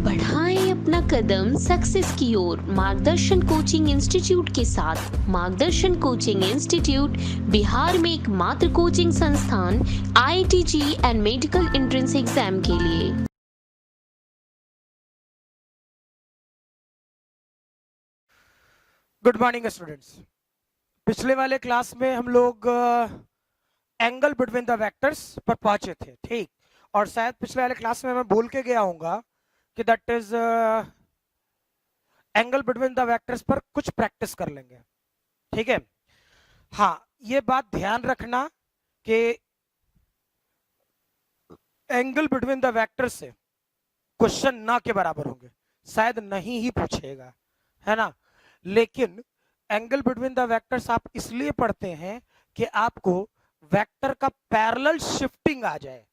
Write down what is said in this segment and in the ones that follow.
बढ़ाएं अपना कदम सक्सेस की ओर मार्गदर्शन कोचिंग इंस्टीट्यूट के साथ। मार्गदर्शन कोचिंग इंस्टीट्यूट बिहार में एकमात्र कोचिंग संस्थान IIT JEE and medical entrance exam के लिए। Good morning students. पिछले वाले क्लास में हम लोग एंगल बिटवीन द वेक्टर्स पर पहुंचे थे, ठीक। और शायद पिछले वाले क्लास में मैं बोल के गया हूँगा कि that is angle between the vectors पर कुछ प्रैक्टिस कर लेंगे, ठीक है। हाँ, ये बात ध्यान रखना कि एंगल बिटवीन द वेक्टर्स से क्वेश्चन ना के बराबर होंगे, शायद नहीं ही पूछेगा, है ना। लेकिन एंगल बिटवीन द वेक्टर्स आप इसलिए पढ़ते हैं कि आपको वेक्टर का पैरेलल शिफ्टिंग आ जाए।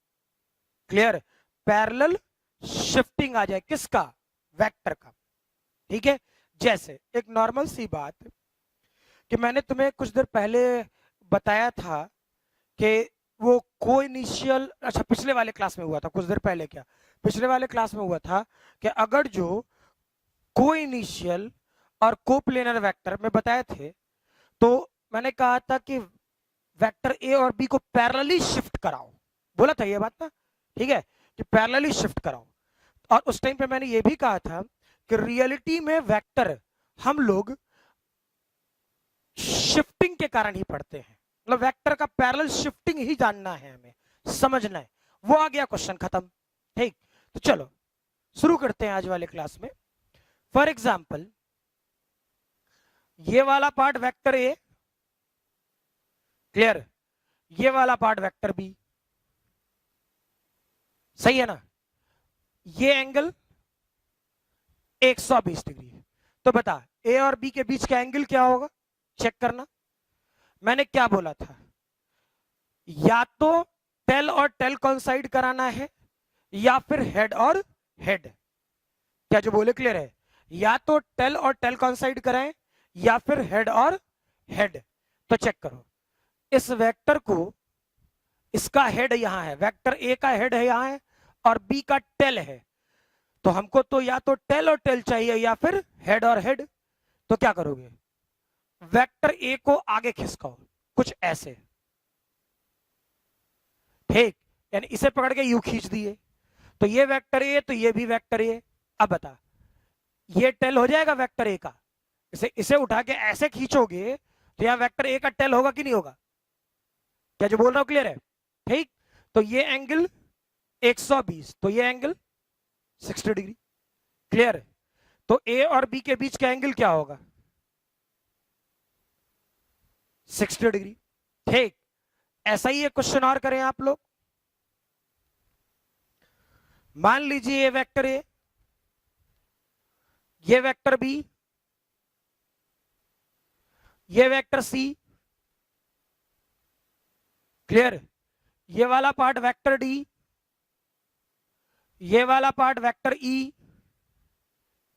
क्लियर? पैरेलल शिफ्टिंग आ जाए, किसका? वेक्टर का, ठीक है। जैसे एक नॉर्मल सी बात कि मैंने तुम्हें कुछ देर पहले बताया था कि वो कोइनिशियल, अच्छा पिछले वाले क्लास में हुआ था, कुछ देर पहले क्या, पिछले वाले क्लास में हुआ था कि अगर जो कोइनिशियल और कोप्लेनर वेक्टर में बताए थे, तो मैंने कहा था कि वेक्टर ए और बी को पैरेलली शिफ्ट कराओ, बोला था ये बात ना, ठीक है, कि पैरेलली शिफ्ट कराओ। और उस टाइम पे मैंने ये भी कहा था कि रियलिटी में वेक्टर हम लोग शिफ्टिंग के कारण ही पढ़ते हैं, मतलब वेक्टर का पैरेलल शिफ्टिंग ही जानना है, हमें समझना है। वो आ गया, क्वेश्चन खत्म, ठीक। तो चलो शुरू करते हैं आज वाले क्लास में। फॉर एग्जाम्पल ये वाला पार्ट वेक्टर ए, क्लियर, ये वाला पार्ट वेक्टर बी, सही है ना। ये एंगल 120 डिग्री है, तो बता ए और बी के बीच का एंगल क्या होगा, चेक करना। मैंने क्या बोला था, या तो टेल और टेल कोइंसाइड कराना है या फिर हेड और हेड। क्या जो बोले क्लियर है? या तो टेल और टेल कोइंसाइड कराएं या फिर हेड और हेड। तो चेक करो, इस वेक्टर को, इसका हेड यहां है, वेक्टर ए का हेड है यहां है और बी का टेल है, तो हमको तो या तो टेल और टेल चाहिए या फिर हेड और हेड। तो क्या करोगे, वेक्टर ए को आगे खिसकाओ कुछ ऐसे, ठीक, यानी इसे पकड़ के यू खींच दिए, तो ये वेक्टर ए, तो ये भी वेक्टर ए। अब बता, ये टेल हो जाएगा वेक्टर ए का, इसे उठा के ऐसे खींचोगे तो यहां वेक्टर ए का टेल होगा कि नहीं होगा? क्या जो बोल रहा हूं क्लियर है? ठीक, तो ये एंगल 120, तो ये एंगल 60 डिग्री, क्लियर। तो ए और बी के बीच का एंगल क्या होगा? 60 डिग्री, ठीक। ऐसा ही एक क्वेश्चन और करें आप लोग। मान लीजिए ये वेक्टर ए, ये वेक्टर बी, ये वेक्टर सी, क्लियर। ये वाला पार्ट वेक्टर डी, ये वाला पार्ट वेक्टर ई,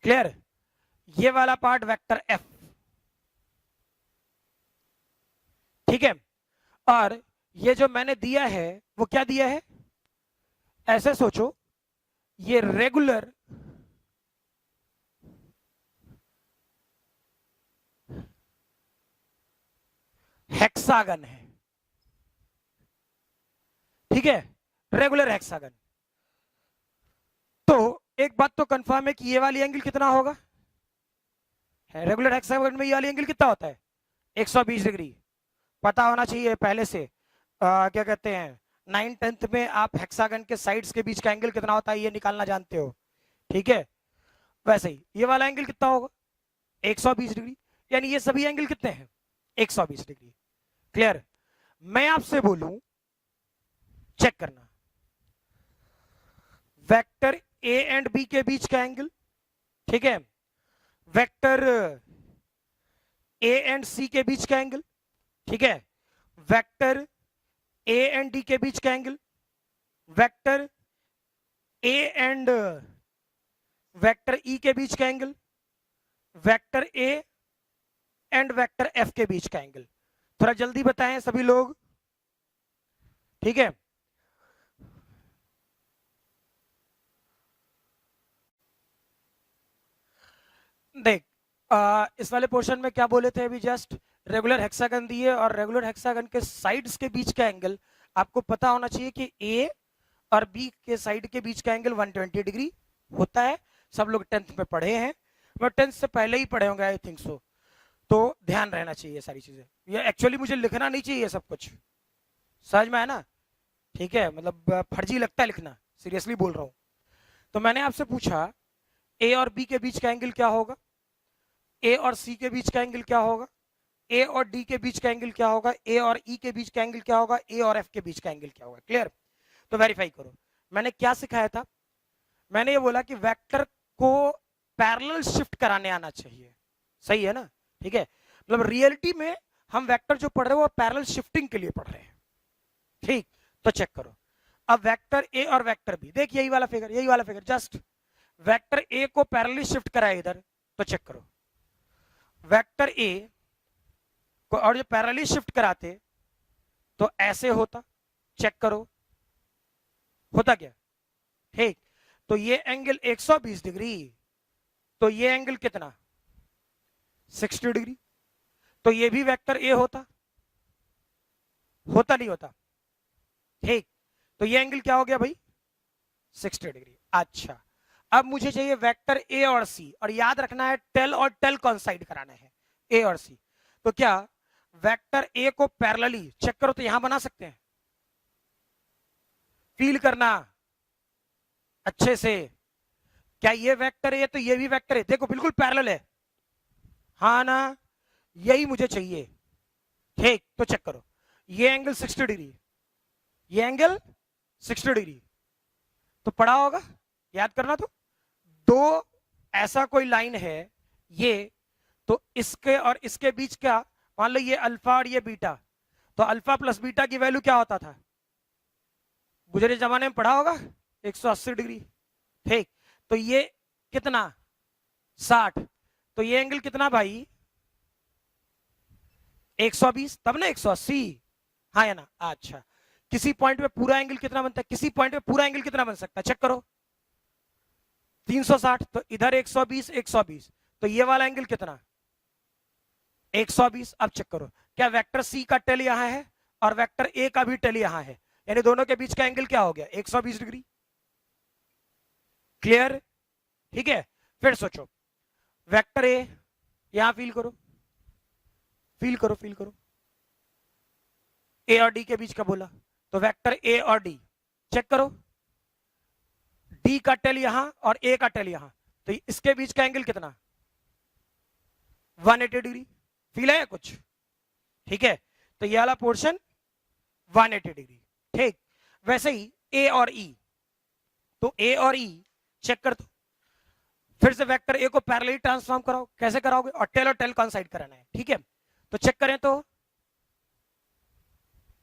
क्लियर। ये वाला पार्ट वेक्टर एफ, ठीक है। और ये जो मैंने दिया है वो क्या दिया है, ऐसे सोचो, ये रेगुलर हेक्सागन है, ठीक है, रेगुलर हेक्सागन। तो एक बात तो कंफर्म है कि ये वाली एंगल कितना होगा, रेगुलर हेक्सागन में ये वाली एंगल कितना होता है, 120 डिग्री। पता होना चाहिए पहले से, क्या कहते हैं, 9th-10th में आप हेक्सागन के साइड्स के बीच का एंगल कितना होता है ये निकालना जानते हो, ठीक है। वैसे ही ये वाला एंगल कितना होगा, 120 डिग्री, यानी ये सभी एंगल कितने हैं, 120 डिग्री, क्लियर। मैं आपसे बोलूं, चेक करना, वेक्टर ए एंड बी के बीच का एंगल, ठीक है, वेक्टर ए एंड सी के बीच का एंगल, ठीक है, वेक्टर ए एंड डी के बीच का angle, vector A and vector E के बीच का angle, vector A and vector F के बीच का एंगल। थोड़ा जल्दी बताएं सभी लोग, ठीक है। देख इस वाले पोर्शन में क्या बोले थे अभी जस्ट, रेगुलर हेक्सागन दिए और रेगुलर हेक्सागन के साइड्स के बीच का एंगल आपको पता होना चाहिए कि ए और बी के साइड के बीच का एंगल 120 डिग्री होता है। सब लोग 10th में पढ़े हैं, मैं 10th से पहले ही पढ़े होंगे आई थिंक सो, तो ध्यान रहना चाहिए सारी चीजें। ये एक्चुअली मुझे लिखना नहीं चाहिए सब कुछ, समझ में है ना? ठीक है, मतलब फर्जी लगता है लिखना, सीरियसली बोल रहा हूं। तो मैंने आपसे पूछा ए और बी के बीच का एंगल क्या होगा, ए और सी के बीच का एंगल क्या होगा, ए और डी के बीच का एंगल क्या होगा, ए और ई के बीच का एंगल क्या होगा, ए और एफ के बीच का एंगल क्या होगा। क्लियर? तो वेरीफाई करो। मैंने क्या सिखाया था? मैंने ये बोला कि वेक्टर को पैरेलल शिफ्ट कराने आना चाहिए। सही है ना? ठीक है, मतलब रियलिटी में हम वेक्टर जो पढ़ रहे हैं वो पैरेलल शिफ्टिंग के लिए पढ़ रहे हैं। ठीक, तो चेक करो। अब वेक्टर ए और वेक्टर बी, देख यही वाला फिगर, यही वाला फिगर, जस्ट वेक्टर ए को पैरेलली शिफ्ट कराया इधर, तो चेक करो वेक्टर ए को और जो पैरेलली शिफ्ट कराते तो ऐसे होता। चेक करो होता क्या? ठीक, तो ये एंगल 120 डिग्री, तो ये एंगल कितना? 60 डिग्री। तो ये भी वेक्टर ए होता, होता नहीं होता? ठीक, तो ये एंगल क्या हो गया भाई? 60 डिग्री। अच्छा, अब मुझे चाहिए वेक्टर ए और सी, और याद रखना है टेल और टेल कॉन्साइड कराना है, ए और सी। तो क्या वेक्टर ए को पैरेलली, चेक करो तो यहां बना सकते हैं, फील करना अच्छे से। क्या ये वेक्टर ए तो ये भी वेक्टर है, देखो बिल्कुल पैरेलल है, हाँ ना? यही मुझे चाहिए। ठीक, तो चेक करो ये एंगल 60 डिग्री, ये एंगल 60 डिग्री, तो पढ़ा होगा, याद करना। तो दो ऐसा कोई लाइन है ये, तो इसके और इसके बीच का, मान लो ये अल्फा और ये बीटा, तो अल्फा प्लस बीटा की वैल्यू क्या होता था? गुजरे जमाने में पढ़ा होगा, 180 डिग्री। ठीक, तो ये कितना? 60। तो ये एंगल कितना भाई? 120, तब ना 180, हाँ या ना? अच्छा, किसी पॉइंट पे पूरा एंगल कितना बनता है? किसी पॉइंट पे पूरा एंगल कितना बन सकता है? चेक करो, 360। तो इधर 120 120, तो ये वाला एंगल कितना? 120। अब चेक करो, क्या वेक्टर सी का टेल यहां है और वेक्टर ए का भी टेल यहां है, यानी दोनों के बीच का एंगल क्या हो गया? 120 डिग्री। क्लियर? ठीक है, फिर सोचो वेक्टर ए, यहां फील करो, फील करो, फील करो, ए और डी के बीच का बोला, तो वेक्टर ए और डी, चेक करो डी का टेल यहां और ए का टेल यहां, तो इसके बीच का एंगल कितना? 180 डिग्री। फील है कुछ? ठीक है, तो ये वाला पोर्शन 180 डिग्री। ठीक, वैसे ही ए और ई, तो ए और ई चेक कर दो, फिर से वेक्टर ए को पैरेलली ट्रांसफॉर्म कराओ। कैसे कराओगे? और टेल कॉन्साइड कराना है। ठीक है, तो चेक करें तो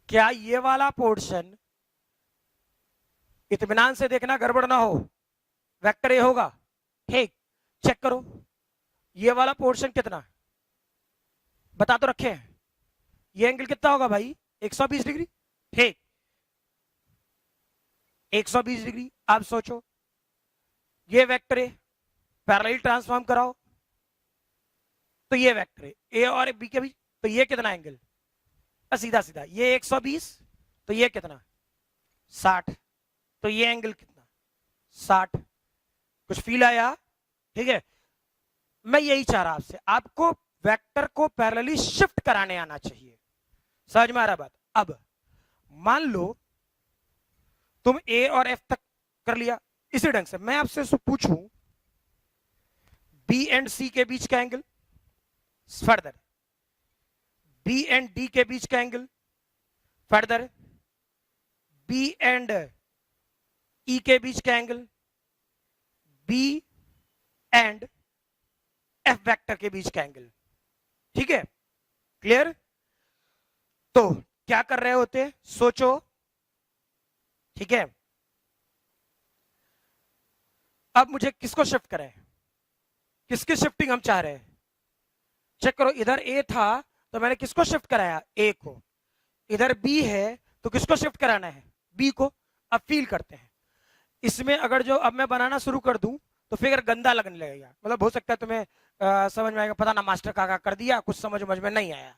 क्या ये वाला पोर्शन, इत्मीनान से देखना गड़बड़ ना हो, वेक्टर ए होगा। ठीक, चेक करो ये वाला पोर्शन कितना, बता तो रखे हैं, ये एंगल कितना होगा भाई? 120 डिग्री। ठीक, 120 डिग्री। अब सोचो ये वेक्टर ए, पैरेलल ट्रांसफॉर्म कराओ, तो ये वेक्टर है ए और बी के बीच, तो ये कितना एंगल? सीधा सीधा ये 120, तो ये कितना? 60, तो ये एंगल कितना? 60। कुछ फील आया? ठीक है, मैं यही चाह रहा आपसे, आपको वेक्टर को पैरेलली शिफ्ट कराने आना चाहिए। समझ में आ रहा बात? अब मान लो तुम ए और एफ तक कर लिया, इसी ढंग से मैं आपसे पूछूं बी एंड सी के बीच का angle, further B and D के बीच का angle, further B and E के बीच का angle, B and F vector के बीच का एंगल। ठीक है, क्लियर? तो क्या कर रहे होते? सोचो, ठीक है, अब मुझे किसको शिफ्ट करें, किसकी शिफ्टिंग हम चाह रहे हैं? चेक करो, इधर ए था तो मैंने किसको शिफ्ट कराया? ए को। इधर बी है तो किसको शिफ्ट कराना है? बी को। अब फील करते हैं, इसमें अगर जो अब मैं बनाना शुरू कर दूं तो फिगर गंदा लगने लगेगा, मतलब हो सकता है तुम्हें समझ में आएगा, पता ना मास्टर का कर दिया, कुछ समझ में नहीं आया।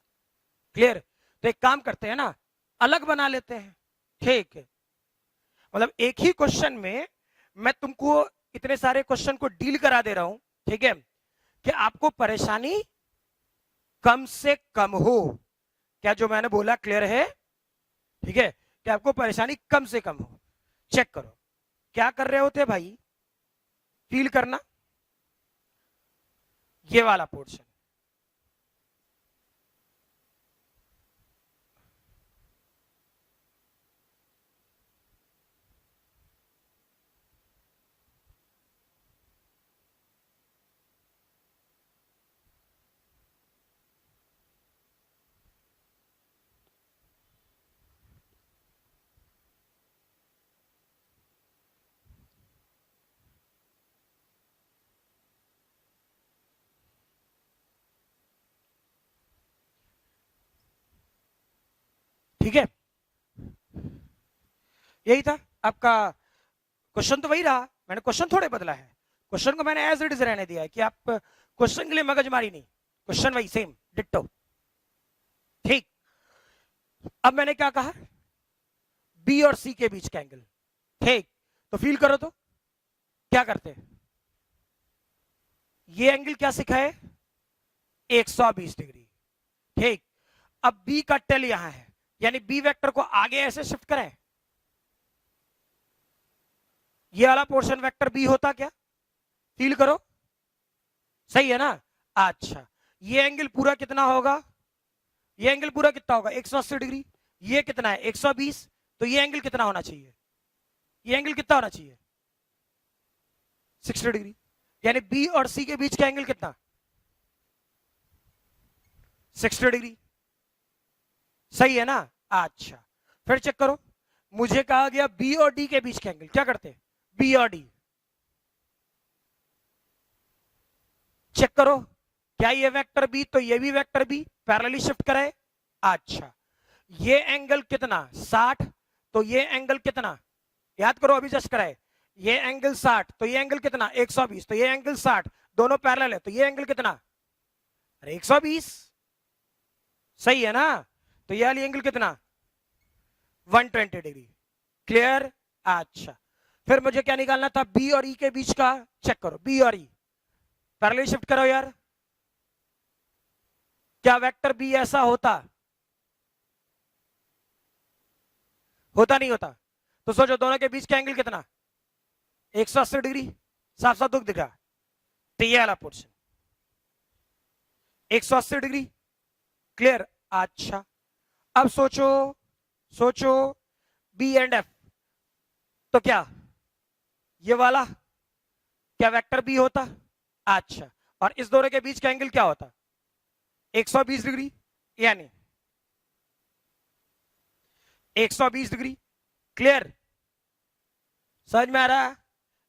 क्लियर? तो एक काम करते हैं ना, अलग बना लेते हैं। ठीक है, मतलब एक ही क्वेश्चन में मैं तुमको इतने सारे क्वेश्चन को डील करा दे रहा हूं, ठीक है, कि आपको परेशानी कम से कम हो। क्या जो मैंने बोला क्लियर है? ठीक है, कि आपको परेशानी कम से कम हो। चेक करो क्या कर रहे होते भाई, फील करना ये वाला पोर्शन। ठीक है, यही था आपका क्वेश्चन, तो वही रहा, मैंने क्वेश्चन थोड़े बदला है, क्वेश्चन को मैंने एज इट इज रहने दिया है कि आप क्वेश्चन के लिए मगजमारी नहीं, क्वेश्चन वही सेम डिट्टो। ठीक, अब मैंने क्या कहा, बी और सी के बीच का एंगल। ठीक, तो फील करो तो क्या करते हैं, ये एंगल क्या सिखाए, 120 डिग्री। ठीक, अब बी का टेल यहां है, यानी बी वेक्टर को आगे ऐसे शिफ्ट करें, ये वाला पोर्शन वेक्टर बी होता क्या, फील करो, सही है ना। अच्छा, ये एंगल पूरा कितना होगा, ये एंगल पूरा कितना होगा 180 डिग्री, ये कितना है 120, तो ये एंगल कितना होना चाहिए, ये एंगल कितना होना चाहिए 60 डिग्री, यानी बी और सी के बीच का एंगल कितना 60 डिग्री, सही है ना। अच्छा, फिर चेक करो, मुझे कहा गया बी और डी के बीच का एंगल, क्या करते हैं, बी और डी चेक करो, क्या ये वेक्टर बी, तो ये भी वेक्टर बी, पैरेलली शिफ्ट कराए। अच्छा, ये एंगल कितना 60, तो ये एंगल कितना, याद करो अभी जस्ट कराए, ये एंगल 60, तो ये एंगल कितना 120, तो ये एंगल 60, दोनों पैरेलल है, तो ये एंगल कितना, अरे 120, सही है ना। तो ये वाली एंगल कितना 120 डिग्री। क्लियर? अच्छा, फिर मुझे क्या निकालना था, बी और ई के बीच का, चेक करो बी और ई पैरेलल शिफ्ट करो यार, क्या वेक्टर बी ऐसा होता, होता नहीं होता, तो सोचो दोनों के बीच का एंगल कितना 180 डिग्री, साफ साफ दुख दिखा, तो ये वाला पोर्शन 180 डिग्री। क्लियर? अच्छा, अब सोचो, सोचो बी एंड एफ, तो क्या ये वाला क्या वेक्टर बी होता। अच्छा, और इस दोनों के बीच का एंगल क्या होता 120 डिग्री, यानी 120 डिग्री। क्लियर? समझ में आ रहा है?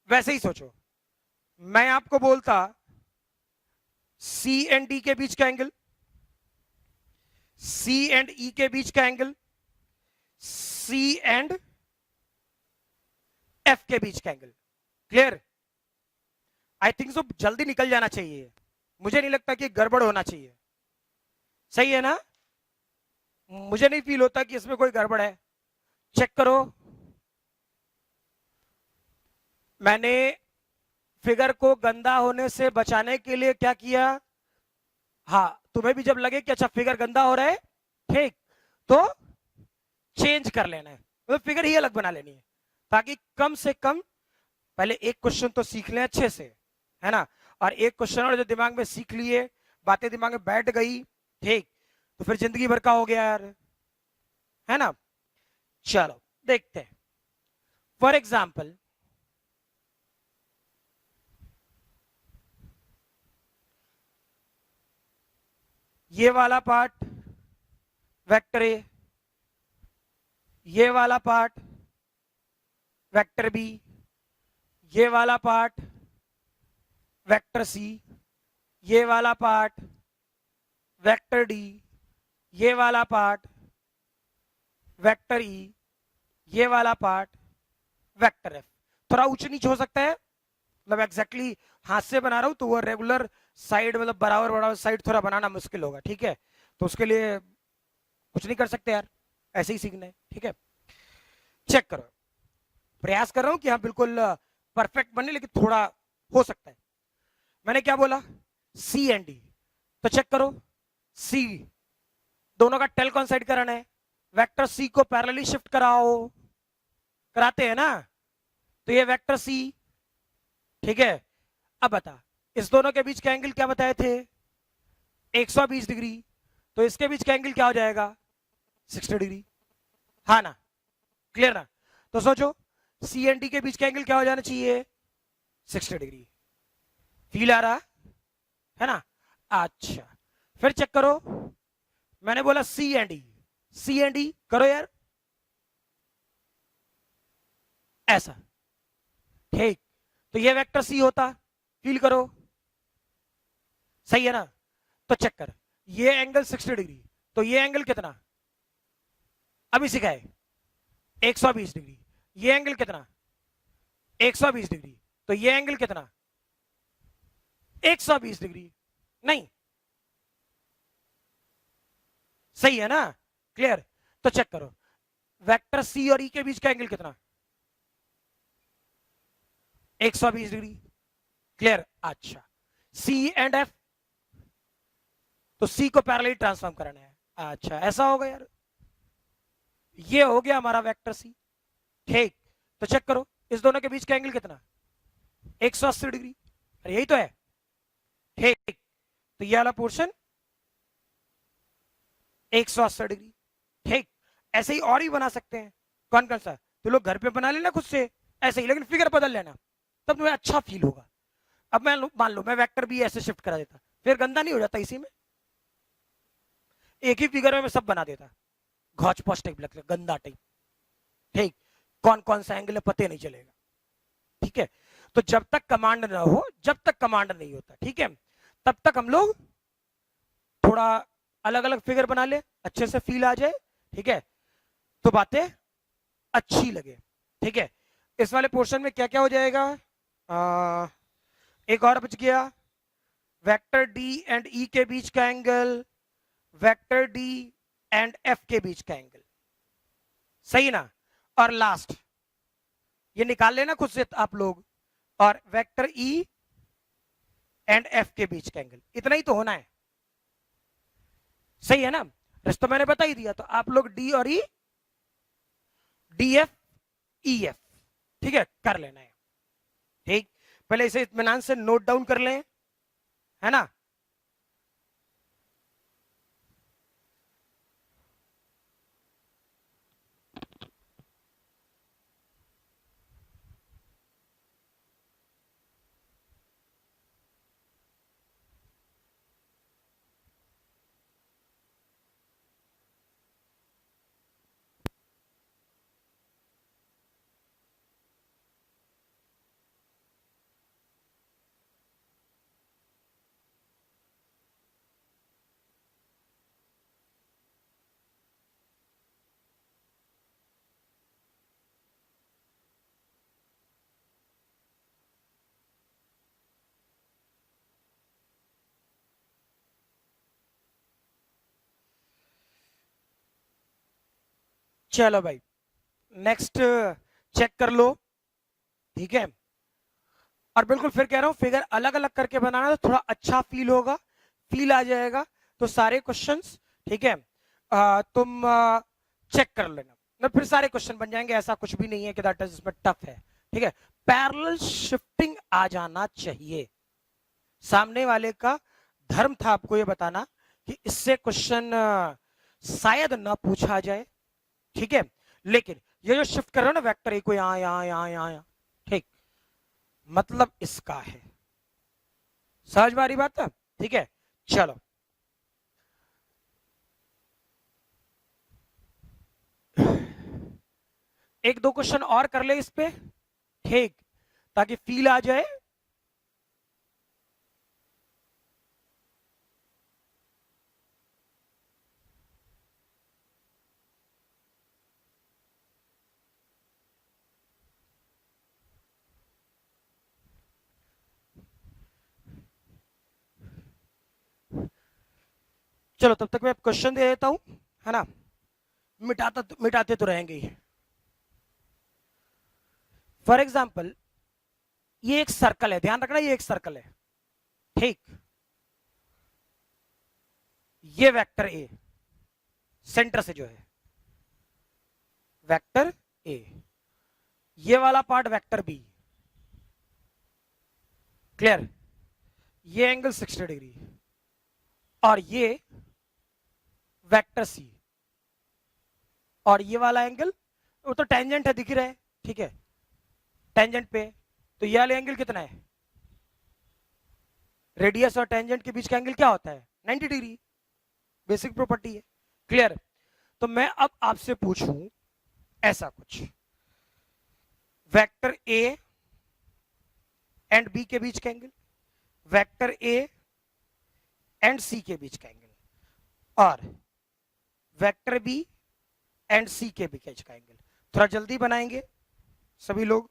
वैसे ही सोचो, मैं आपको बोलता सी एंड डी के बीच का एंगल, सी एंड ई के बीच का एंगल, सी एंड एफ के बीच का angle. Clear? I think so जल्दी निकल जाना चाहिए, मुझे नहीं लगता कि गड़बड़ होना चाहिए, सही है ना। मुझे नहीं फील होता कि इसमें कोई गड़बड़ है। चेक करो, मैंने फिगर को गंदा होने से बचाने के लिए क्या किया, हाँ तुम्हें भी जब लगे कि अच्छा फिगर गंदा हो रहा है, ठीक, तो चेंज कर लेना है, मतलब फिगर ही अलग बना लेनी है, ताकि कम से कम पहले एक क्वेश्चन तो सीख लें अच्छे से, है ना, और एक क्वेश्चन और जो दिमाग में सीख लिए, बातें दिमाग में बैठ गई, ठीक, तो फिर जिंदगी भर का हो गया यार, है ना। चलो देखते हैं, फॉर एग्जाम्पल ये वाला पार्ट वेक्टर ए, ये वाला पार्ट वेक्टर बी, ये वाला पार्ट वेक्टर सी, ये वाला पार्ट वेक्टर डी, ये वाला पार्ट वेक्टर ई, ये वाला पार्ट वेक्टर एफ। थोड़ा ऊंच नीचे हो सकता है, मतलब एग्जैक्टली हाथ से बना रहा हूं तो वो रेगुलर साइड मतलब बराबर बराबर साइड थोड़ा बनाना मुश्किल होगा, ठीक है। तो उसके लिए कुछ नहीं कर सकते यार, ऐसे ही सीखना है, ठीक है। चेक करो, प्रयास कर रहा हूं कि हाँ बिल्कुल परफेक्ट बने, लेकिन थोड़ा हो सकता है। मैंने क्या बोला, सी एंड डी, तो चेक करो, सी दोनों का टेल कौन साइड कराना है, वेक्टर सी को पैरेलली शिफ्ट कराओ, कराते हैं ना, तो ये वेक्टर सी, ठीक है। अब बता, इस दोनों के बीच का एंगल क्या बताए थे, 120 डिग्री, तो इसके बीच का एंगल क्या हो जाएगा, 60 डिग्री, हाँ ना, क्लियर ना। तो सोचो सी एंड डी के बीच का एंगल क्या हो जाना चाहिए, 60 डिग्री, फील आ रहा है ना। अच्छा, फिर चेक करो, मैंने बोला C and D, C and D करो यार ऐसा, ठीक। तो ये वेक्टर सी होता, फील करो, सही है ना। तो चेक कर, ये एंगल 60 डिग्री, तो ये एंगल कितना, अभी सिखाए, 120 डिग्री, ये एंगल कितना, 120 डिग्री, तो ये एंगल कितना, 120 डिग्री, नहीं, सही है ना, क्लियर। तो चेक करो, वेक्टर सी और ई के बीच का एंगल कितना, 120 डिग्री, क्लियर। अच्छा, सी एंड एफ, तो सी को पैरेलल ट्रांसफॉर्म कराना है, अच्छा ऐसा होगा यार, ये हो गया हमारा वेक्टर सी, ठीक। तो चेक करो, इस दोनों के बीच का एंगल कितना, 180 डिग्री, अरे यही तो है, ठीक। तो ये वाला पोर्शन 180 डिग्री, ठीक। ऐसे ही और ही बना सकते हैं, कौन कौन सा, तो लोग घर पे बना लेना खुद से ऐसे ही, लेकिन फिगर बदल लेना, तब तुम्हें अच्छा फील होगा। अब मैं मान लो मैं वेक्टर भी ऐसे शिफ्ट करा देता, फिर गंदा नहीं हो जाता, इसी में एक ही फिगर में मैं सब बना देता, घौच पौच टाइप लगता, गंदा टाइप, ठीक। कौन कौन सा एंगल है पता नहीं चलेगा, ठीक है। तो जब तक कमांड ना हो, जब तक कमांड नहीं होता, ठीक है, तब तक हम लोग थोड़ा अलग अलग फिगर बना ले, अच्छे से फील आ जाए, ठीक है, तो बातें अच्छी लगे, ठीक है। इस वाले पोर्शन में क्या क्या हो जाएगा, एक और बच गया, वेक्टर डी एंड ई के बीच का angle, vector D and F के बीच का एंगल, सही ना। और लास्ट ये निकाल लेना खुद से आप लोग, और वेक्टर ई एंड एफ के बीच का एंगल, इतना ही तो होना है, सही है ना। रिश्ता मैंने बता ही दिया, तो आप लोग डी और ई, डी एफ ई एफ, ठीक है, कर लेना है, ठीक। पहले इसे इत्मीनान से नोट डाउन कर लें, है ना। चलो भाई, नेक्स्ट चेक कर लो, ठीक है। और बिल्कुल फिर कह रहा हूं, फिगर अलग अलग करके बनाना तो थोड़ा अच्छा फील होगा, फील आ जाएगा। तो सारे क्वेश्चंस, ठीक है, तुम चेक कर लेना, ना फिर सारे क्वेश्चन बन जाएंगे, ऐसा कुछ भी नहीं है कि दैट इज इसमें टफ है, ठीक है। पैरेलल शिफ्टिंग आ जाना चाहिए, सामने वाले का धर्म था आपको ये बताना कि इससे क्वेश्चन शायद ना पूछा जाए, ठीक है। लेकिन ये जो शिफ्ट कर रहे हो ना वेक्टर ए को यहां यहां यहां यहां यहां, ठीक, मतलब इसका है, समझ में आ रही बात है, ठीक है। चलो, एक दो क्वेश्चन और कर ले इस पे, ठीक, ताकि फील आ जाए। चलो तब तक मैं क्वेश्चन दे देता हूं, है ना, मिटाते तो रहेंगे ही। फॉर एग्जाम्पल ये एक सर्कल है, ध्यान रखना ये एक सर्कल है, ठीक। ये वेक्टर ए सेंटर से जो है वेक्टर ए, ये वाला पार्ट वेक्टर बी, क्लियर, ये एंगल 60 डिग्री, और ये वेक्टर सी, और ये वाला एंगल वो तो टेंजेंट है, दिख रहा है, ठीक है, टेंजेंट पे, तो ये वाला एंगल कितना है, रेडियस और टेंजेंट के बीच का एंगल क्या होता है 90 डिग्री, बेसिक प्रॉपर्टी है, क्लियर। तो मैं अब आपसे पूछूं ऐसा कुछ, वेक्टर ए एंड बी के बीच का एंगल, वेक्टर ए एंड सी के बीच का एंगल, और वेक्टर बी एंड सी के बीच का एंगल। थोड़ा जल्दी बनाएंगे सभी लोग।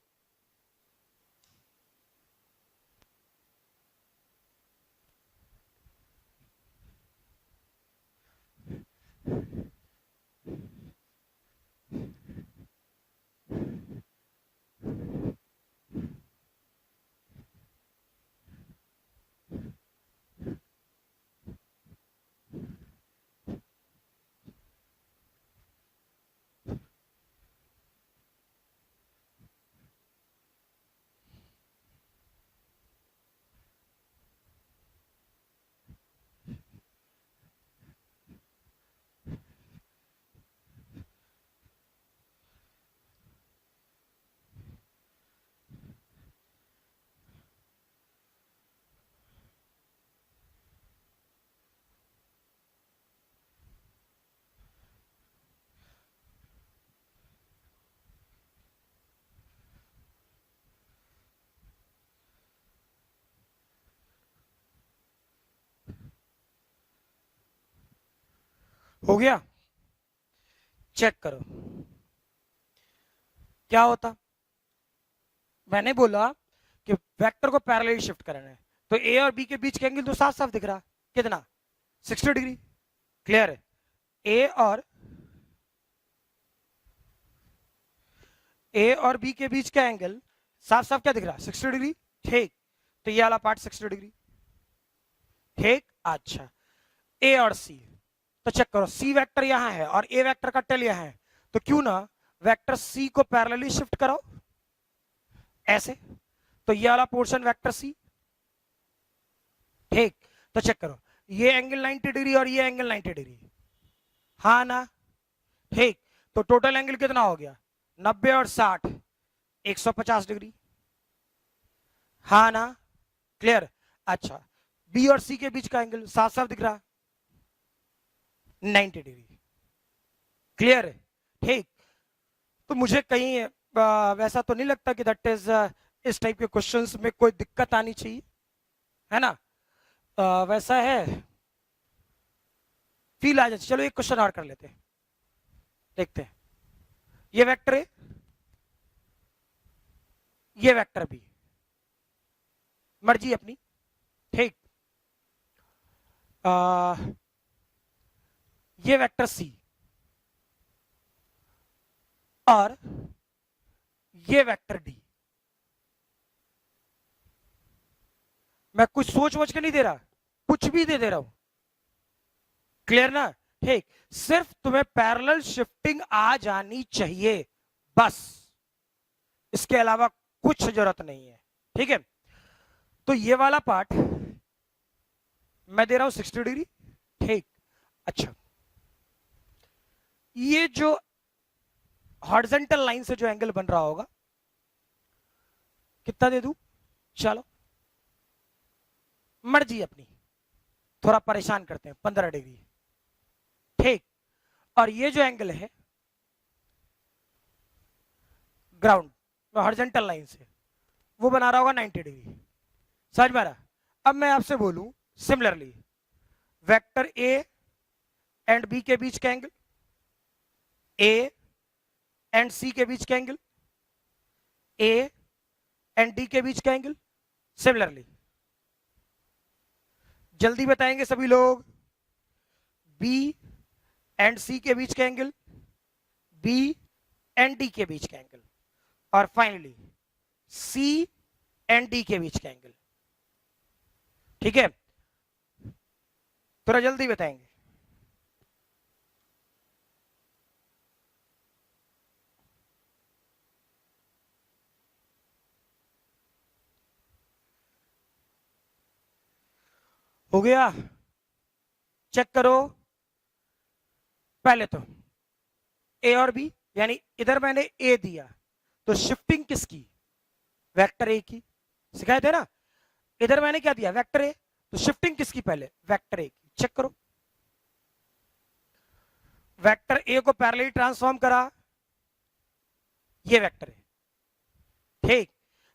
हो गया, चेक करो क्या होता। मैंने बोला कि वेक्टर को पैरेलल शिफ्ट करना है, तो ए और बी के बीच का एंगल तो साफ साफ दिख रहा, कितना 60 डिग्री, क्लियर है। ए और बी के बीच का एंगल साफ साफ क्या दिख रहा 60 डिग्री, ठीक। तो ये वाला पार्ट 60 डिग्री, ठीक। अच्छा, ए और सी, तो चेक करो, सी वेक्टर यहां है और ए वेक्टर का टेल यहां है, तो क्यों ना वेक्टर सी को पैरेलली शिफ्ट करो ऐसे, तो ये वाला पोर्शन वेक्टर सी, ठीक। तो चेक करो, ये एंगल 90 डिग्री और ये एंगल 90 डिग्री, हाँ ना, ठीक। तो टोटल एंगल कितना हो गया 90 और 60 150 डिग्री, हाँ ना, क्लियर। अच्छा, बी और सी के बीच का एंगल साफ साफ दिख रहा 90 डिग्री, क्लियर है, ठीक। तो मुझे कहीं वैसा तो नहीं लगता कि दैट इज इस टाइप के क्वेश्चंस में कोई दिक्कत आनी चाहिए, है ना, वैसा है, फील आ जाए। चलो एक क्वेश्चन और कर लेते हैं, देखते हैं। ये वेक्टर है, ये वेक्टर भी, मर्जी अपनी, ठीक। ये वेक्टर सी और ये वेक्टर डी, मैं कुछ सोच वोच के नहीं दे रहा, कुछ भी दे रहा हूं, क्लियर ना, ठीक। सिर्फ तुम्हें पैरेलल शिफ्टिंग आ जानी चाहिए बस, इसके अलावा कुछ जरूरत नहीं है, ठीक है। तो ये वाला पार्ट मैं दे रहा हूं 60 डिग्री, ठीक। अच्छा, ये जो हॉरिजॉन्टल लाइन से जो एंगल बन रहा होगा कितना दे दूं, चलो मर्जी अपनी, थोड़ा परेशान करते हैं 15 डिग्री, ठीक। और ये जो एंगल है ग्राउंड हॉरिजॉन्टल लाइन से, वो बना रहा होगा 90 डिग्री, समझ में आ रहा। अब मैं आपसे बोलूं similarly, vector A and B के बीच का एंगल, ए एंड सी के बीच का एंगल, ए एंड डी के बीच का एंगल, सिमिलरली, जल्दी बताएंगे सभी लोग, बी एंड सी के बीच का एंगल, बी एंड डी के बीच का एंगल, और फाइनली सी एंड डी के बीच का एंगल। ठीक है, थोड़ा जल्दी बताएंगे। हो गया? चेक करो। पहले तो ए और बी, यानी इधर मैंने ए दिया तो शिफ्टिंग किसकी? वेक्टर ए की। सिखाए थे ना, इधर मैंने क्या दिया? वेक्टर ए, तो शिफ्टिंग किसकी? पहले वेक्टर ए की। चेक करो, वेक्टर ए को पैरेलली ट्रांसफॉर्म करा, ये वेक्टर है, ठीक।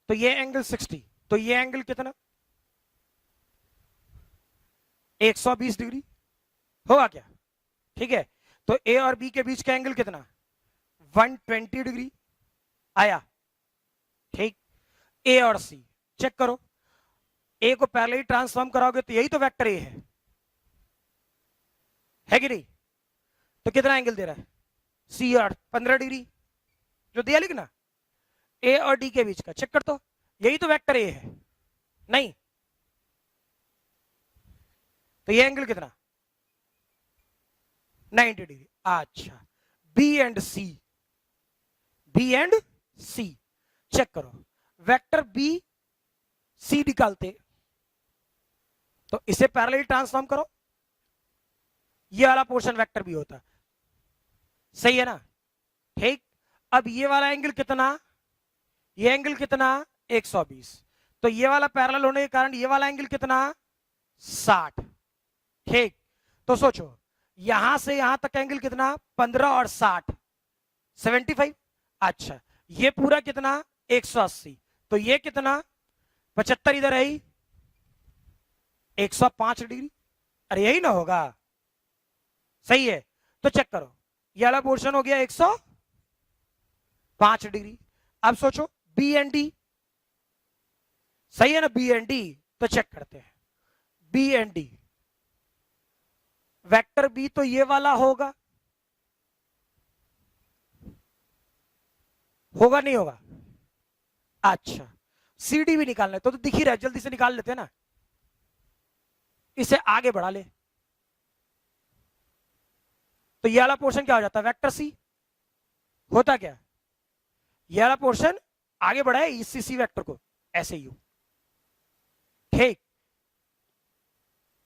तो ये एंगल 60, तो ये एंगल कितना? 120 डिग्री होगा क्या? ठीक है, तो ए और बी के बीच का एंगल कितना? 120 डिग्री आया, ठीक। ए और सी चेक करो, ए को पैरेलली ट्रांसफॉर्म कराओगे तो यही तो वेक्टर ए है कि नहीं? तो कितना एंगल दे रहा है? सी और 15 डिग्री जो दिया, लिखना ए और डी के बीच का। चेक कर, तो यही तो वेक्टर ए है, नहीं? तो ये एंगल कितना? 90 डिग्री। अच्छा, B and C, B and C check करो, वेक्टर बी सी निकालते तो इसे पैरेलल ट्रांसफॉर्म करो, ये वाला पोर्शन वेक्टर बी होता, सही है ना? ठीक। अब ये वाला एंगल कितना? ये एंगल कितना? 120। तो ये वाला पैरेलल होने के कारण ये वाला एंगल कितना? 60। ठीक, तो सोचो यहां से यहां तक एंगल कितना? 15 और 60, 75। अच्छा, ये पूरा कितना? 180। तो ये कितना? 75 इधर है ही, 105 डिग्री। अरे यही ना होगा, सही है। तो चेक करो, ये वाला पोर्शन हो गया 105 डिग्री। अब सोचो बी एंड डी, सही है ना? बी एंड डी, तो चेक करते हैं B and D. Vector B तो ये वाला होगा, होगा नहीं होगा? अच्छा, सी डी भी निकालना है तो दिख ही रहा है, जल्दी से निकाल लेते हैं ना, इसे आगे बढ़ा ले। तो ये वाला पोर्शन क्या हो जाता है? वेक्टर सी होता क्या? ये वाला पोर्शन आगे बढ़ा है इसी सी वेक्टर को, ऐसे यू, ठीक।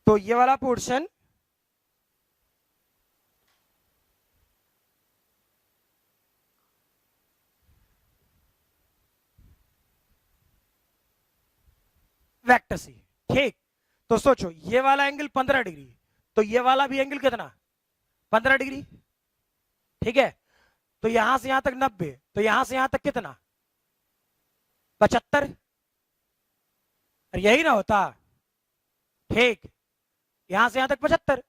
तो ये वाला पोर्शन वेक्टर सी, ठीक। तो सोचो ये वाला एंगल 15 डिग्री, तो ये वाला भी एंगल कितना? 15 डिग्री, ठीक है। तो यहां से यहां तक 90, तो यहां से यहां तक कितना? 75। यही ना होता, ठीक। यहां से यहां तक 75,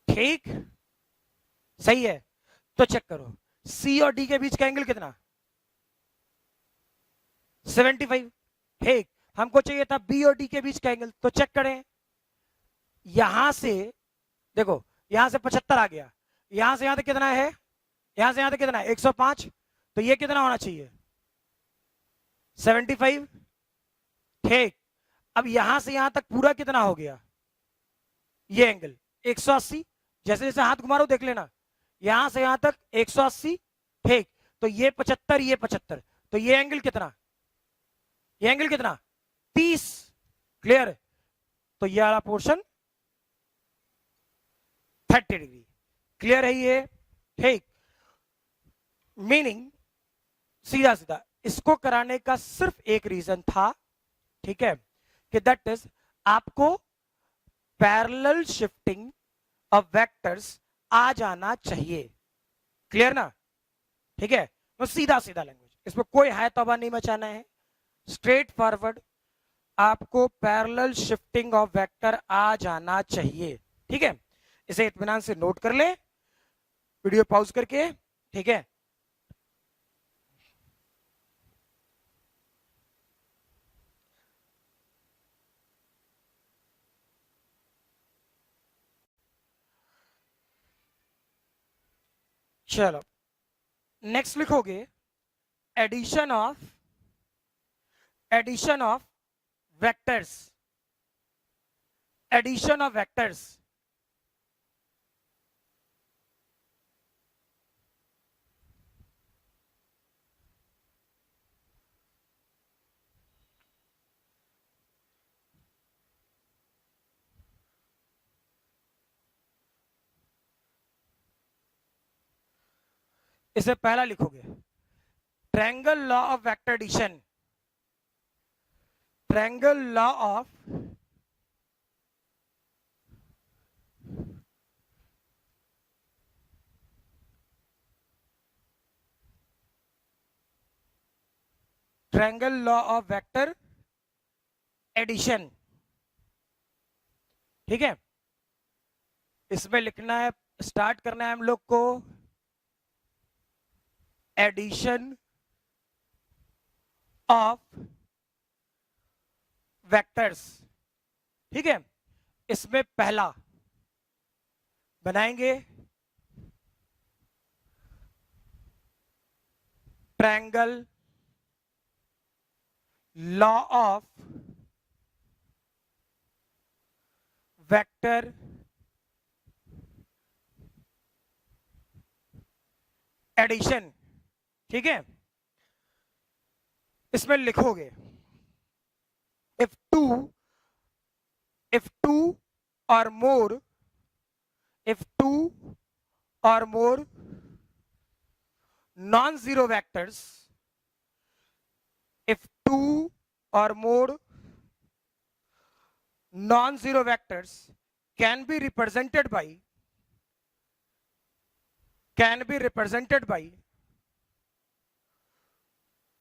ठीक, सही है। तो चेक करो, सी और डी के बीच का एंगल कितना? 75, ठीक। हमको चाहिए था बी और डी के बीच का एंगल, तो चेक करें, यहां से देखो, यहां से 75 आ गया, यहां से यहां तक कितना है? यहां से यहां तक कितना है? 105। तो ये कितना होना चाहिए? 75, ठीक। अब यहां से यहां तक पूरा कितना हो गया? ये एंगल 180। जैसे जैसे हाथ घुमा रहा हूं देख लेना, यहां से यहां तक 180, ठीक। तो ये 75, ये 75, तो ये एंगल कितना? ये एंगल कितना? 30। क्लियर? तो ये वाला पोर्शन 30 डिग्री। क्लियर है ये? ठीक। मीनिंग सीधा सीधा इसको कराने का सिर्फ एक रीजन था, ठीक है, कि दैट इज आपको पैरेलल शिफ्टिंग ऑफ वेक्टर्स आ जाना चाहिए। क्लियर ना? ठीक है, तो सीधा सीधा लैंग्वेज, इसमें कोई है तौबा नहीं मचाना है, स्ट्रेट फॉरवर्ड आपको पैरेलल शिफ्टिंग ऑफ वेक्टर आ जाना चाहिए। ठीक है, इसे इत्मीनान से नोट कर ले, वीडियो पॉज करके, ठीक है। चलो नेक्स्ट लिखोगे addition of vectors, addition of vectors. इसे पहला लिखोगे triangle law of vector addition, triangle law of triangle law of vector addition. ठीक है, इसमें लिखना है, स्टार्ट करना है हम लोग को एडिशन ऑफ वेक्टर्स। ठीक है, इसमें पहला बनाएंगे triangle law of vector addition. ठीक है, इसमें लिखोगे if two or more, if two or more non-zero vectors, if two or more non-zero vectors can be represented by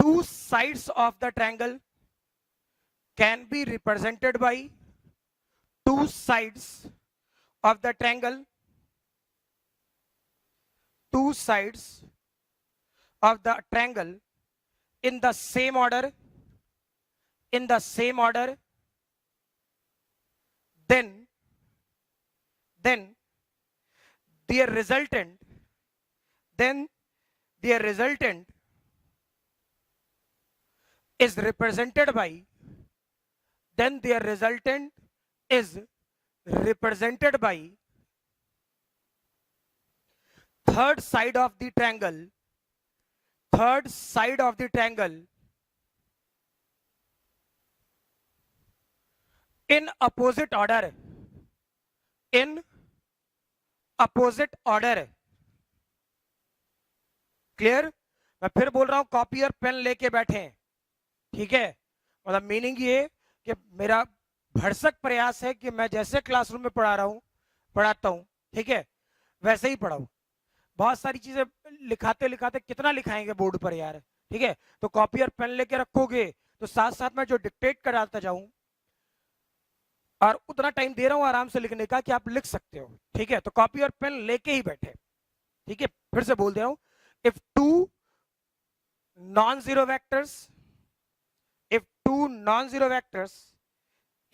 two sides of the triangle, can be represented by two sides of the triangle, two sides of the triangle in the same order, then their resultant is represented by third side of the triangle in opposite order, clear. मैं फिर बोल रहा हूं, copy और pen लेके बैठे। ठीक है, मतलब मीनिंग ये कि मेरा भरसक प्रयास है कि मैं जैसे क्लासरूम में पढ़ाता हूं, ठीक है, वैसे ही पढ़ाऊं। बहुत सारी चीजें लिखाते कितना लिखाएंगे बोर्ड पर यार। ठीक है, तो कॉपी और पेन लेके रखोगे तो साथ साथ में जो डिक्टेट कराता जाऊं, और उतना टाइम दे रहा हूं आराम से लिखने का कि आप लिख सकते हो। ठीक है, तो कॉपी और पेन लेके ही बैठे। ठीक है, फिर से बोल दे रहा हूं, if two non-zero vectors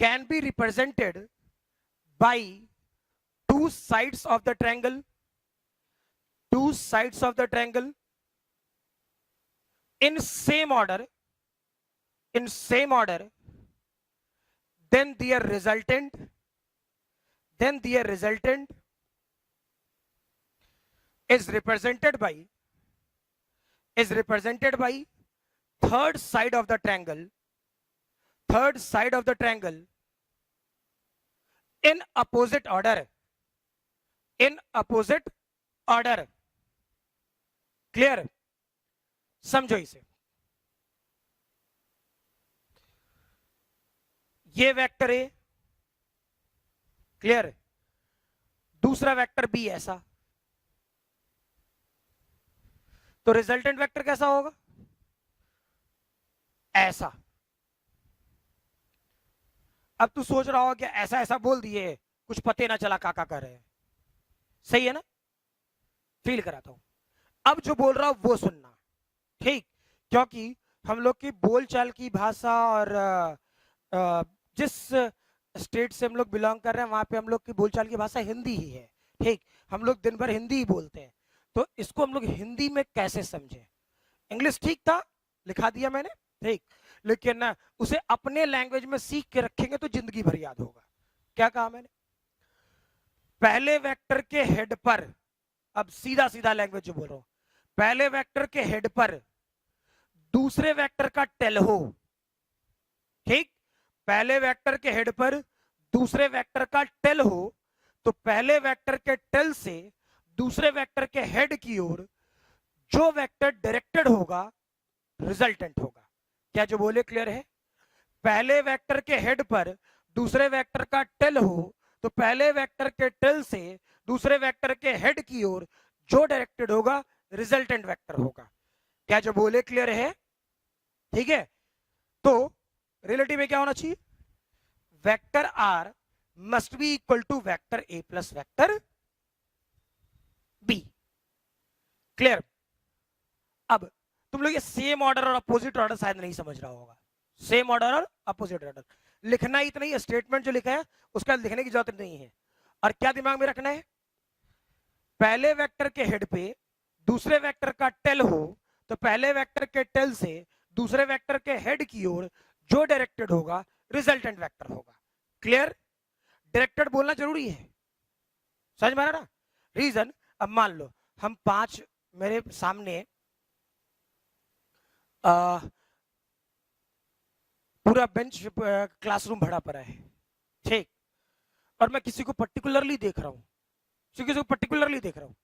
can be represented by two sides of the triangle in same order, then their resultant is represented by third side of the triangle in opposite order, clear. समझो इसे, ये vector A, clear, दूसरा vector B ऐसा, तो resultant vector कैसा होगा, ऐसा। अब तू सोच रहा होगा कि ऐसा ऐसा बोल दिए, कुछ पते ना चला काका कर रहे हैं, सही है ना, फील कराता हूं। अब जो बोल रहा हूं वो सुनना, ठीक, क्योंकि हम लोग की बोलचाल की भाषा और जिस स्टेट से हम लोग बिलोंग कर रहे हैं वहां पे हम लोग की बोलचाल की भाषा हिंदी ही है। ठीक, हम लोग दिन भर हिंदी ही बोलते हैं, तो इसको हम लोग हिंदी में कैसे समझे? इंग्लिश ठीक था, लिखा दिया मैंने, ठीक, लेकिन ना उसे अपने लैंग्वेज में सीख के रखेंगे तो जिंदगी भर याद होगा। क्या कहा मैंने? पहले वेक्टर के हेड पर, अब सीधा सीधा लैंग्वेज जो बोल रहा हूं, पहले वेक्टर के हेड पर दूसरे वेक्टर का टेल हो, ठीक, पहले वेक्टर के हेड पर दूसरे वेक्टर का टेल हो, तो पहले वेक्टर के टेल से दूसरे वेक्टर के हेड की ओर जो वेक्टर डायरेक्टेड होगा रिजल्टेंट होगा। क्या जो बोले क्लियर है? पहले वेक्टर के हेड पर दूसरे वेक्टर का टेल हो, तो पहले वेक्टर के टेल से दूसरे वेक्टर के हेड की ओर जो डायरेक्टेड होगा रिजल्टेंट वेक्टर होगा। क्या जो बोले क्लियर है? ठीक है, तो रिलेटिव में क्या होना चाहिए? Vector R must be equal to vector A plus vector B. Clear? अब तुम लोग ये सेम ऑर्डर और अपोजिट ऑर्डर शायद नहीं समझ रहा होगा। सेम ऑर्डर और अपोजिट ऑर्डर लिखना ही इतना ही, स्टेटमेंट जो लिखा है उसका लिखने की जरूरत नहीं है। और क्या दिमाग में रखना है? पहले वेक्टर के हेड पे दूसरे वेक्टर का टेल हो, तो पहले वेक्टर के टेल से दूसरे वेक्टर के हेड की ओर जो डायरेक्टेड होगा रिजल्टेंट वेक्टर होगा। क्लियर? डायरेक्टेड बोलना जरूरी है, समझ में आ रहा ना? रीजन, अब मान लो हम 5, मेरे सामने पूरा बेंच क्लासरूम भरा पड़ा है, ठीक, और मैं किसी को पर्टिकुलरली देख रहा हूं, किसी को पर्टिकुलरली देख रहा हूं,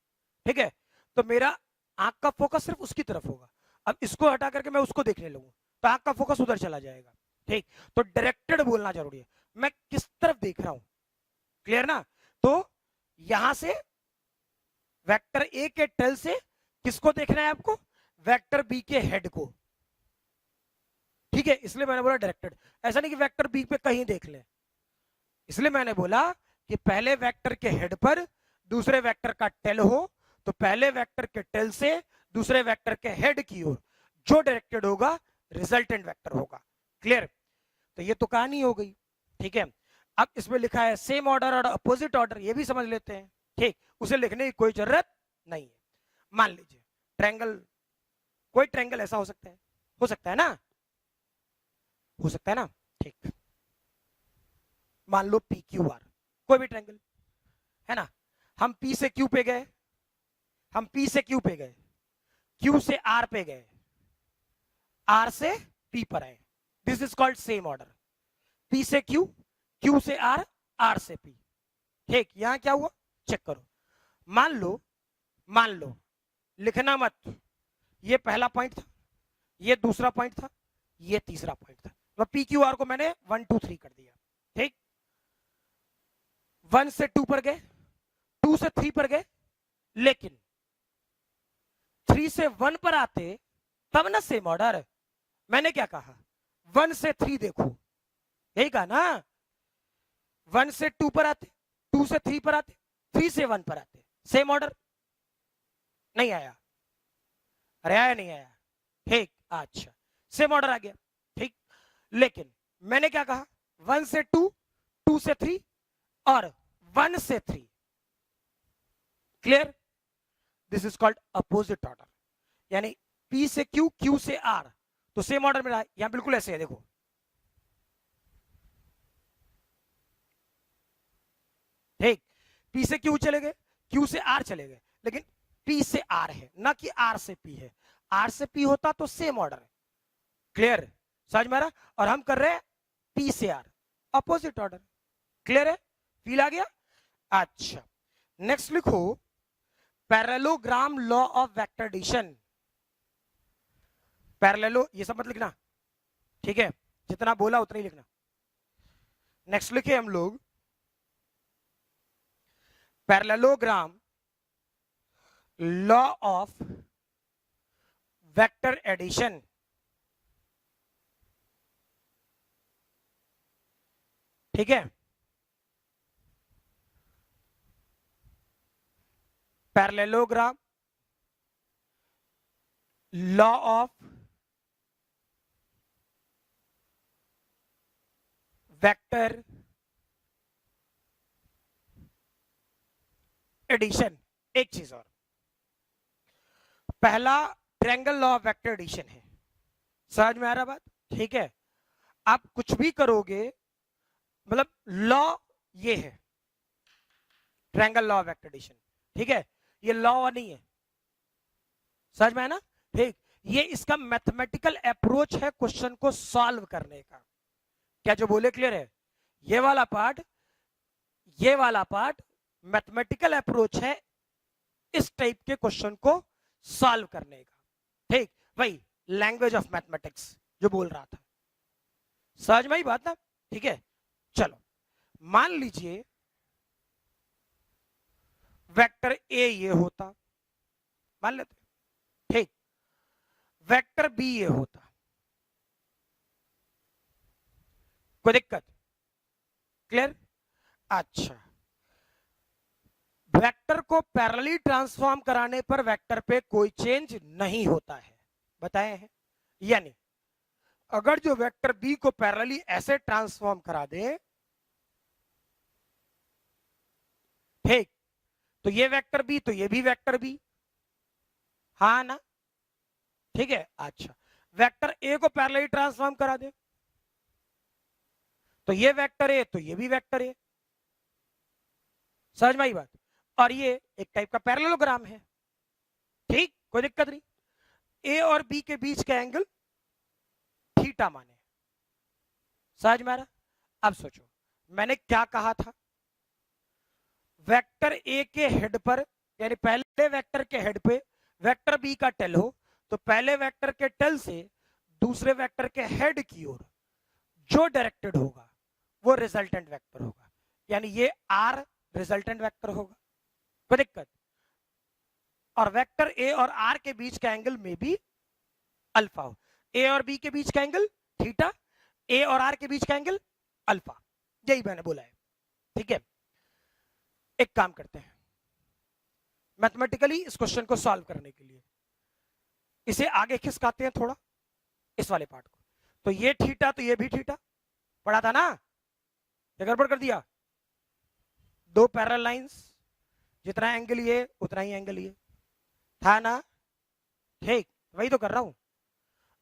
ठीक है, तो मेरा आंख का फोकस सिर्फ उसकी तरफ होगा। अब इसको हटा करके मैं उसको देखने लगूं तो आंख का फोकस उधर चला जाएगा, ठीक, तो डायरेक्टेड बोलना जरूरी है, मैं किस तरफ देख रहा हूं। क्लियर ना? तो यहां से वेक्टर ए के टेल से किसको देखना है आपको? वेक्टर बी के हेड को, ठीक है, इसलिए मैंने बोला डायरेक्टेड। ऐसा नहीं कि वेक्टर बी पे कहीं देख ले, इसलिए मैंने बोला कि पहले वेक्टर के हेड पर दूसरे वेक्टर का टेल हो, तो पहले वेक्टर के टेल से दूसरे वेक्टर के हेड की ओर जो डायरेक्टेड होगा रिजल्टेंट वेक्टर होगा। क्लियर? तो ये तो कहानी हो गई, ठीक है। अब इसमें लिखा है सेम ऑर्डर और अपोजिट ऑर्डर, ये भी समझ लेते हैं, ठीक, उसे लिखने की कोई जरूरत नहीं है। मान लीजिए ट्रायंगल, कोई ट्रायंगल ऐसा हो सकता है ना, हो सकता है ना, ठीक, मान लो पी क्यू आर, कोई भी ट्रायंगल है ना, हम पी से क्यू पे गए, हम पी से क्यू पे गए, क्यू से आर पे गए, आर से पी पर आए, this is called same order. P से क्यू, क्यू से आर, आर से पी, ठीक, यहां क्या हुआ चेक करो। मान लो लिखना मत, ये पहला पॉइंट था, ये दूसरा पॉइंट था, ये तीसरा पॉइंट था, तो पी क्यू आर को मैंने 1 2 3 कर दिया, ठीक, 1 से 2 पर गए, 2 से 3 पर गए, लेकिन 3 से 1 पर आते तब ना सेम ऑर्डर। मैंने क्या कहा? 1 से 3 देखो, यही कहा ना, 1 से 2 पर आते, 2 से 3 पर आते, 3 से 1 पर आते, सेम ऑर्डर नहीं आया? अरे आया नहीं आया? ठीक, अच्छा, सेम ऑर्डर आ गया, ठीक, लेकिन मैंने क्या कहा? 1 से 2, 2 से 3 और 1 से 3। Clear? This is called opposite order, यानी P से Q, Q से R, तो सेम ऑर्डर में रहा, यहां बिल्कुल ऐसे है, देखो, ठीक, P से Q चले गए, Q से R चले गए, लेकिन P से R है ना कि R से P है। R से P होता तो सेम ऑर्डर है। क्लियर? समझ में आ रहा? और हम कर रहे हैं P से R, अपोजिट ऑर्डर। क्लियर है? फील आ गया? अच्छा, नेक्स्ट लिखो parallelogram law of vector addition. पैरेललो ये सब मत लिखना, ठीक है, जितना बोला उतना ही लिखना। नेक्स्ट लिखे हम लोग parallelogram law of vector addition. ठीक है, parallelogram law of vector addition. एक चीज और, पहला triangle law of vector addition है, समझ में आ रहा बात? ठीक है, आप कुछ भी करोगे मतलब लॉ ये है triangle law of vector addition, ठीक है, ये लॉ नहीं है, समझ में है ना? ठीक, ये इसका मैथमेटिकल अप्रोच है क्वेश्चन को सॉल्व करने का। क्या जो बोले क्लियर है? ये वाला पार्ट मैथमेटिकल अप्रोच है इस टाइप के क्वेश्चन को सॉल्व करने का। ठीक, वही लैंग्वेज ऑफ मैथमेटिक्स जो बोल रहा था, समझ में ही बात ना? ठीक है, चलो मान लीजिए वेक्टर ए ये होता, मान लेते, ठीक, वेक्टर बी ये होता, कोई दिक्कत? क्लियर? अच्छा, वेक्टर को पैरेलली ट्रांसफॉर्म कराने पर वेक्टर पे कोई चेंज नहीं होता है, बताए हैं? यानी अगर जो वेक्टर बी को पैरेलली ऐसे ट्रांसफॉर्म करा दे, ठीक, तो ये वेक्टर बी तो ये भी वेक्टर बी, हाँ ना? ठीक है, अच्छा, वेक्टर ए को पैरेलली ट्रांसफॉर्म करा दे तो ये वेक्टर ए तो ये भी वेक्टर ए, समझ में आई बात? और ये एक टाइप का पैरेललोग्राम है, ठीक, कोई दिक्कत नहीं। ए और बी के बीच का एंगल थीटा माने, समझ में आ रहा? अब सोचो मैंने क्या कहा था, वेक्टर ए के हेड पर यानी पहले वेक्टर के हेड पे वेक्टर बी का टेल हो तो पहले वेक्टर के टेल से दूसरे वेक्टर के हेड की ओर जो डायरेक्टेड होगा वो रिजल्टेंट वेक्टर होगा, यानी ये आर रिजल्टेंट वेक्टर होगा, कोई दिक्कत? और वेक्टर ए और आर के बीच का एंगल में भी अल्फा हो, ए और बी के बीच का एंगल थीटा, ए और आर के बीच का एंगल अल्फा, यही मैंने बोला है, ठीक है। एक काम करते हैं मैथमेटिकली इस क्वेश्चन को सॉल्व करने के लिए इसे आगे खिसकाते हैं थोड़ा, इस वाले पार्ट को, तो ये थीटा तो ये भी थीटा, पढ़ा था ना? ये गड़बड़ कर दिया? दो पैरेलल लाइंस, जितना एंगल ये उतना ही एंगल ये था ना? ठीक, वही तो कर रहा हूं।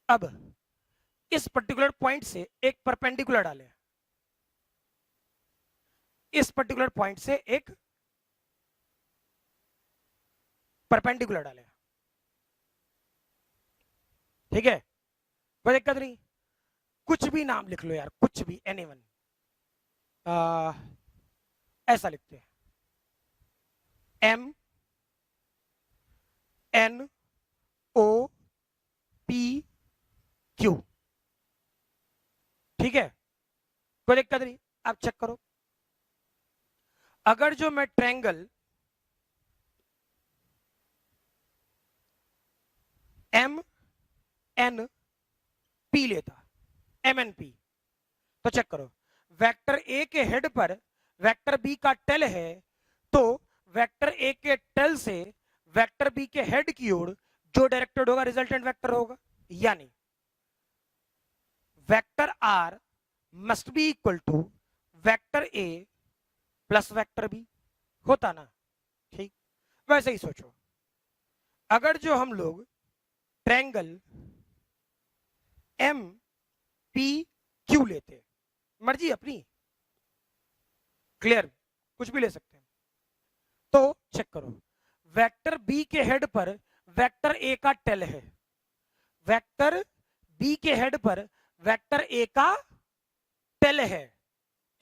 अब इस पर्टिकुलर पॉइंट से एक परपेंडिकुलर डालें, इस पर्टिकुलर पॉइंट से एक परपेंडिकुलर डालें, ठीक है, कोई दिक्कत नहीं, कुछ भी नाम लिख लो यार, कुछ भी, एनीवन, ऐसा लिखते हैं M N O P Q, ठीक है, कोई दिक्कत नहीं। आप चेक करो, अगर जो मैं ट्रायंगल एम एन पी लेता, एम एन पी, तो चेक करो वेक्टर ए के हेड पर वेक्टर बी का टेल है तो वेक्टर ए के टेल से वेक्टर बी के हेड की ओर जो डायरेक्टेड होगा रिजल्टेंट वेक्टर होगा, यानी vector R must be equal to vector A plus vector B, होता ना? ठीक, वैसे ही सोचो अगर जो हम लोग ट्रायंगल एम पी क्यू लेते, मर्जी अपनी, क्लियर, कुछ भी ले सकते हैं, तो चेक करो वेक्टर बी के हेड पर वेक्टर ए का टेल है, वेक्टर बी के हेड पर वेक्टर ए का टेल है,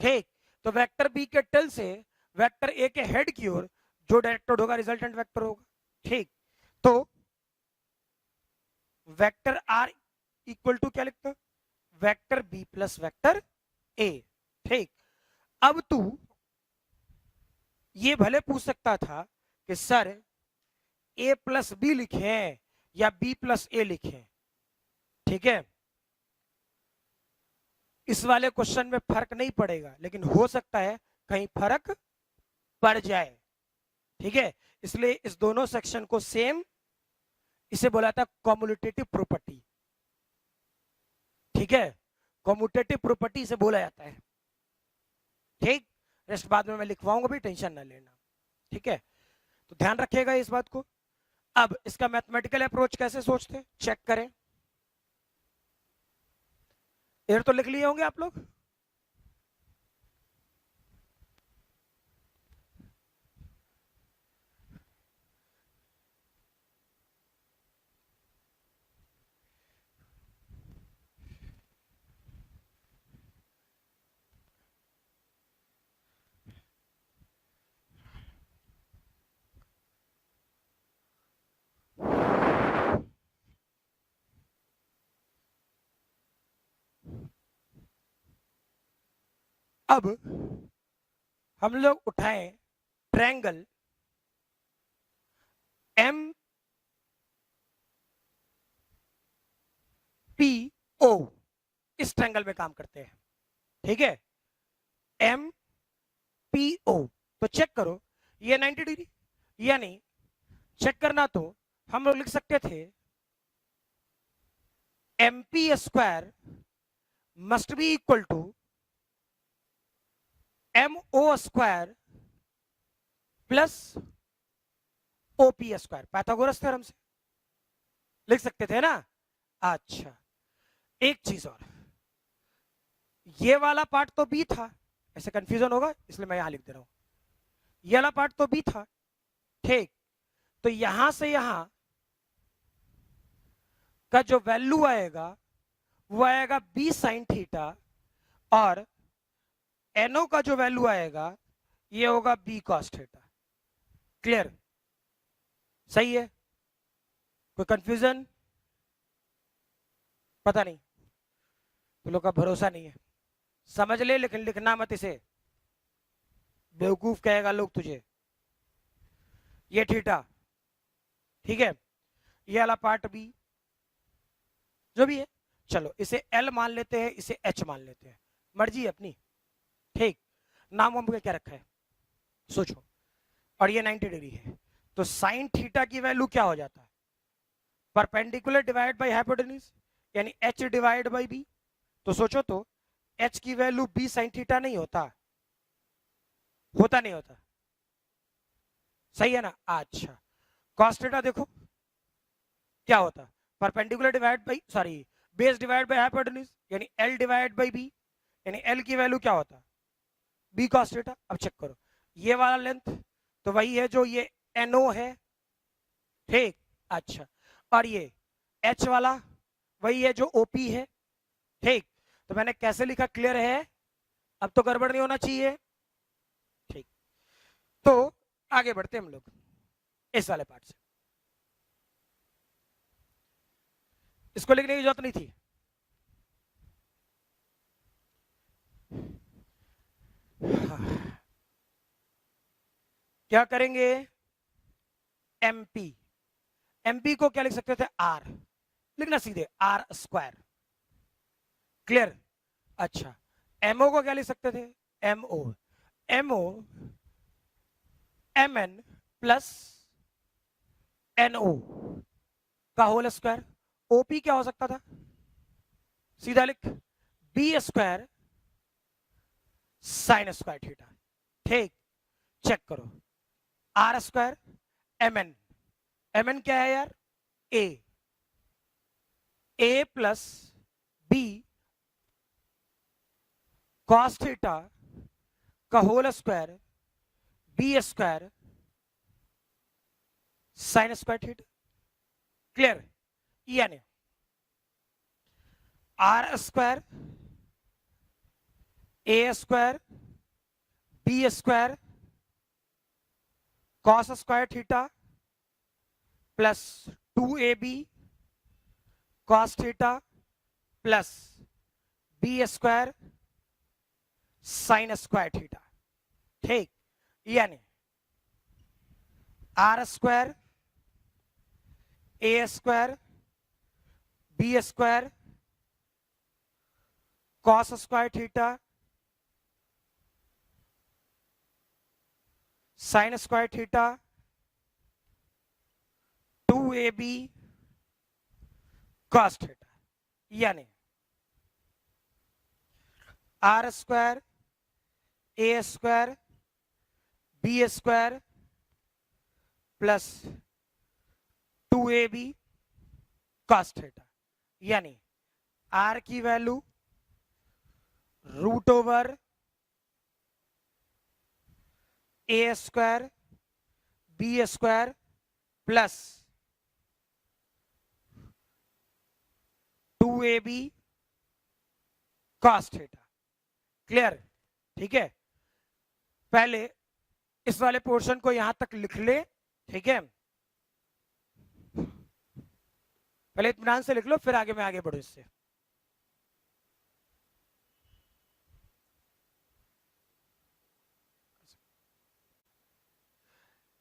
ठीक, तो वेक्टर बी के टेल से वेक्टर ए के हेड की ओर जो डायरेक्टेड होगा रिजल्टेंट वेक्टर होगा, ठीक, तो वेक्टर आर इक्वल टू क्या लिखते हो, vector B plus vector A, ठीक। अब तू ये भले पूछ सकता था कि सर ए प्लस बी लिखे या बी प्लस ए लिखे, ठीक है, इस वाले क्वेश्चन में फर्क नहीं पड़ेगा, लेकिन हो सकता है कहीं फर्क पड़ जाए, ठीक है, इसलिए इस दोनों सेक्शन को सेम, इसे बोला था कॉम्युटेटिव प्रॉपर्टी, ठीक है, कॉम्युटेटिव प्रॉपर्टी से बोला जाता है, ठीक, रेस्ट बाद में मैं लिखवाऊंगा भी, टेंशन ना लेना, ठीक है, तो ध्यान रखिएगा इस बात को। अब इसका मैथमेटिकल अप्रोच कैसे सोचते हैं, चेक करें। इधर तो लिख लिए होंगे आप लोग। अब हम लोग उठाएं ट्रायंगल एम पी ओ, इस ट्रायंगल में काम करते हैं, ठीक है। एम पी ओ, तो चेक करो ये 90 डिग्री, यानी चेक करना तो हम लोग लिख सकते थे M P square must be equal to M O square plus OP square, Pythagoras theorem से लिख सकते थे ना। अच्छा, एक चीज और, ये वाला पार्ट तो बी था, ऐसे कंफ्यूजन होगा इसलिए मैं यहां लिख दे रहा हूं, ये वाला पार्ट तो बी था, ठीक। तो यहां से यहां का जो वैल्यू आएगा वो आएगा बी साइन थीटा, और एनओ का जो वैल्यू आएगा ये होगा बी कॉस थीटा। क्लियर, सही है, कोई कंफ्यूजन? पता नहीं, तुम लोग का भरोसा नहीं है, समझ ले लेकिन लिखना मत इसे, बेवकूफ कहेगा लोग तुझे। ये थीटा, ठीक है, ये वाला पार्ट बी जो भी है, चलो इसे एल मान लेते हैं, इसे एच मान लेते हैं, मर्जी है अपनी, ठीक। नाम हम क्या रखा है सोचो, और ये 90 डिग्री है, तो साइन थीटा की वैल्यू क्या हो जाता है, परपेंडिकुलर डिवाइड बाय हाइपोटेन्यूज, यानी एच डिवाइड बाय बी। तो सोचो तो एच की वैल्यू बी साइन थीटा नहीं होता, होता नहीं होता, सही है ना। अच्छा, कॉस थीटा देखो क्या होता, perpendicular divide by, sorry, base divide by hypotenuse, यानी एल डिवाइड बाय बी, यानी एल की वैल्यू क्या होता, बी कॉस थीटा। अब चेक करो ये वाला लेंथ तो वही है जो ये एनओ है, ठीक। अच्छा, और ये एच वाला वही है जो ओपी है, ठीक। तो मैंने कैसे लिखा, क्लियर है, अब तो गड़बड़ नहीं होना चाहिए, ठीक। तो आगे बढ़ते हम लोग इस वाले पार्ट से, इसको लिखने की जरूरत नहीं थी। क्या करेंगे, एमपी, एमपी को क्या लिख सकते थे, आर, लिखना सीधे आर स्क्वायर। क्लियर, अच्छा, एमओ को क्या लिख सकते थे, MO, MO M N plus NO का होल स्क्वायर। ओपी क्या हो सकता था, सीधा लिख B square sine square theta, ठीक। चेक करो R square M N, M N क्या है यार, A plus B cos theta का whole square B square sine square theta. Clear, यानी R square A square B square cos square theta plus 2ab cos theta plus B square sine square theta, ठीक। यानी R square A square B square cos square theta sine square theta 2ab cos theta, यानी R square A square B square plus 2ab cos theta, यानी r की value root over A square B square plus 2ab cos theta. Clear? ठीक है, पहले इस वाले portion को यहां तक लिख ले, ठीक है, पहले इत्मीनान से लिख लो, फिर आगे मैं आगे बढ़ू इससे।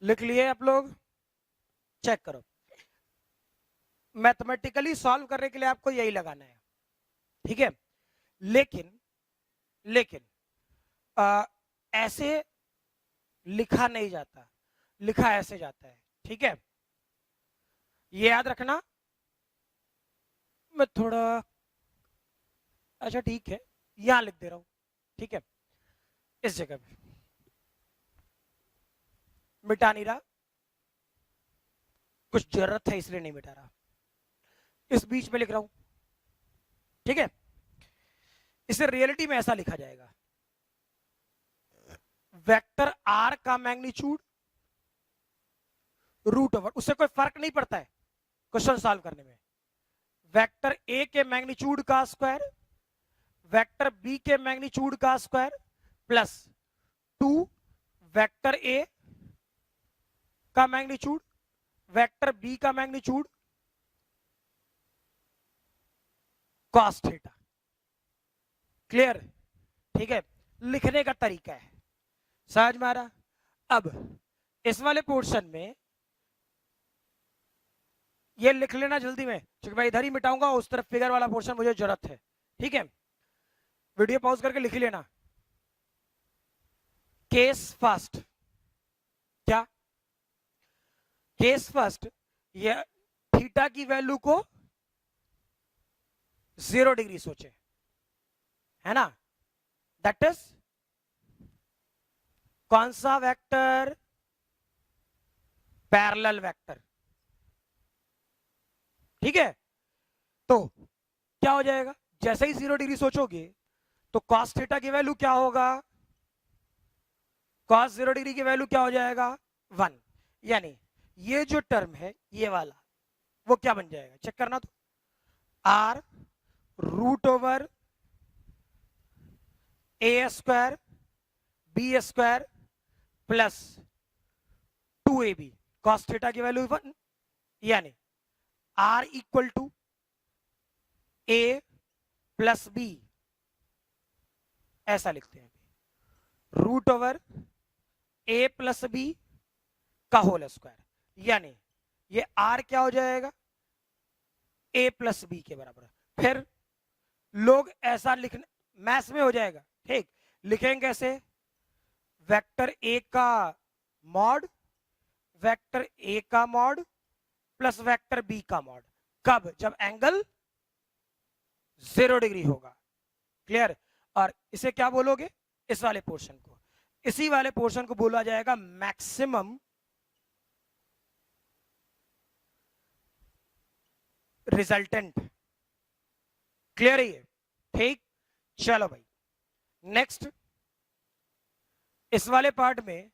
लिख लिए आप लोग? चेक करो, मैथमेटिकली सॉल्व करने के लिए आपको यही लगाना है, ठीक है। लेकिन ऐसे लिखा नहीं जाता, लिखा ऐसे जाता है, ठीक है, ये याद रखना। मैं थोड़ा, अच्छा ठीक है, यहां लिख दे रहा हूं, ठीक है, इस जगह पे मिटा नहीं रहा, कुछ जरूरत है इसलिए नहीं मिटा रहा, इस बीच में लिख रहा हूं, ठीक है। इसे रियलिटी में ऐसा लिखा जाएगा, वेक्टर आर का मैग्नीट्यूड रूट ओवर, उससे कोई फर्क नहीं पड़ता है क्वेश्चन सॉल्व करने में, वेक्टर ए के मैग्नीट्यूड का स्क्वायर वेक्टर बी के मैग्नीट्यूड का स्क्वायर प्लस 2 वेक्टर ए का मैग्नीट्यूड वेक्टर बी का मैग्नीट्यूड कॉस थीटा। क्लियर? ठीक है, लिखने का तरीका है, समझ में आ रहा? अब इस वाले पोर्शन में ये लिख लेना जल्दी में, क्योंकि मैं इधर ही मिटाऊंगा, उस तरफ फिगर वाला पोर्शन मुझे जरूरत है, ठीक है। वीडियो पॉज करके लिख लेना। केस फर्स्ट, क्या केस फर्स्ट, ये थीटा की वैल्यू को 0 डिग्री सोचे, है ना, दैट इज कौन सा वेक्टर? पैरेलल वेक्टर, ठीक है। तो क्या हो जाएगा, जैसे ही 0 डिग्री सोचोगे तो cos थीटा की वैल्यू क्या होगा? cos 0 डिग्री की वैल्यू क्या हो जाएगा? 1, यानी ये जो टर्म है ये वाला, वो क्या बन जाएगा, चेक करना तो, r root over A square B square plus 2ab cos theta की वैल्यू 1, यानी r equal to a plus B, ऐसा लिखते हैं, root over a plus B का होल स्क्वायर, यानी ये r क्या हो जाएगा? a प्लस बी के बराबर। फिर लोग ऐसा लिखने, मैथ्स में हो जाएगा, ठीक, लिखेंगे कैसे? वेक्टर a का मॉड वेक्टर a का मॉड प्लस वेक्टर b का मॉड, कब? जब एंगल 0 डिग्री होगा। क्लियर? और इसे क्या बोलोगे? इस वाले पोर्शन को, इसी वाले पोर्शन को बोला जाएगा मैक्सिमम रिजल्टेंट। क्लियर है ये? ठीक, चलो भाई नेक्स्ट, इस वाले पार्ट में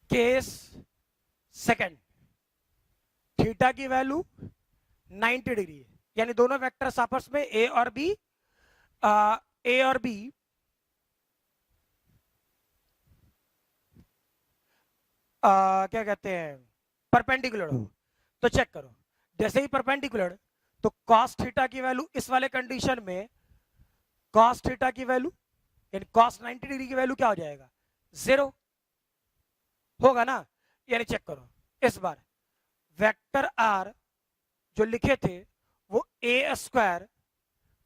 केस सेकंड, थीटा की वैल्यू 90 डिग्री है, यानी दोनों वेक्टर्स आपस में ए और बी क्या कहते हैं, परपेंडिकुलर हो। तो चेक करो, जैसे ही परपेंडिकुलर तो cos थीटा की वैल्यू इस वाले कंडीशन में cos थीटा की वैल्यू यानी cos 90 डिग्री की वैल्यू क्या हो जाएगा? 0 होगा ना। यानी चेक करो, इस बार वेक्टर r जो लिखे थे वो a square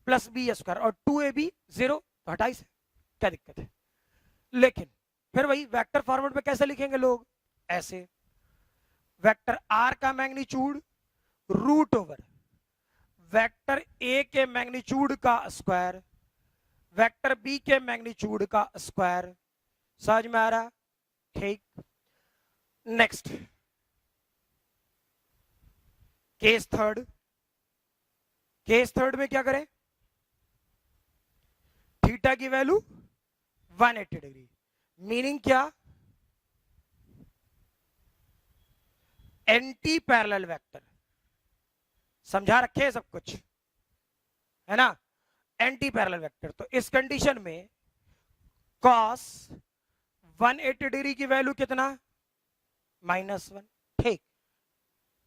plus B square और 2ab 0 तो हटाई से, क्या दिक्कत है। लेकिन फिर वही वेक्टर फॉर्मेट में कैसे लिखेंगे लोग, ऐसे वेक्टर आर का magnitude root over vector A के मैग्नीट्यूड का स्क्वायर वेक्टर बी के मैग्नीट्यूड का स्क्वायर। समझ में आ रहा, ठीक। नेक्स्ट केस थर्ड में क्या करें, थीटा की वैल्यू 180 डिग्री, मीनिंग क्या, एंटी पैरेलल वेक्टर, समझा रखे सब कुछ है ना, एंटी पैरेलल वेक्टर। तो इस कंडीशन में cos 180 डिग्री की वैल्यू कितना, -1, ठीक।